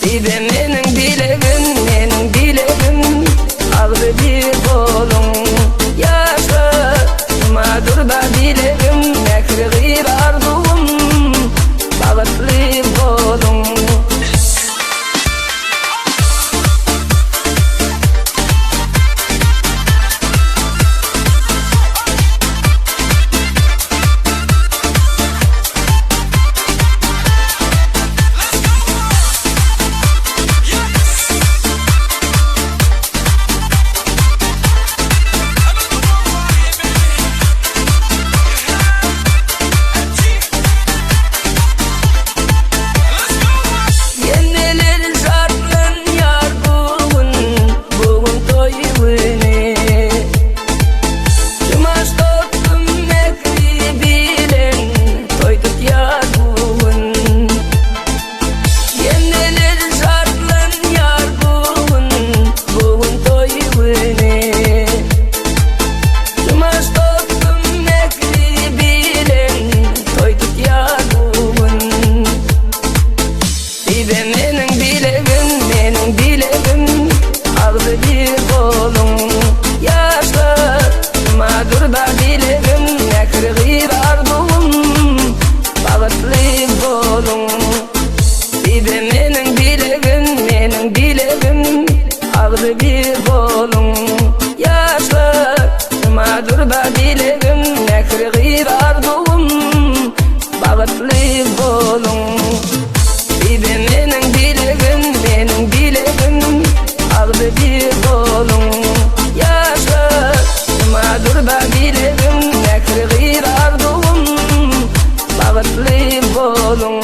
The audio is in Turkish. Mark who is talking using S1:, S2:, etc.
S1: Ide mening dilegim ağrı bir kolum yaşa madur da dilegim mekri arzum bağıtlı kolum ağrı bir kolum yaşlı madur da dilegim mekri arzum bağıtlı kolum ide mening dilegim ağrı bir kolum yaşlı madur da dilegim mekri arzum bağıtlı kolum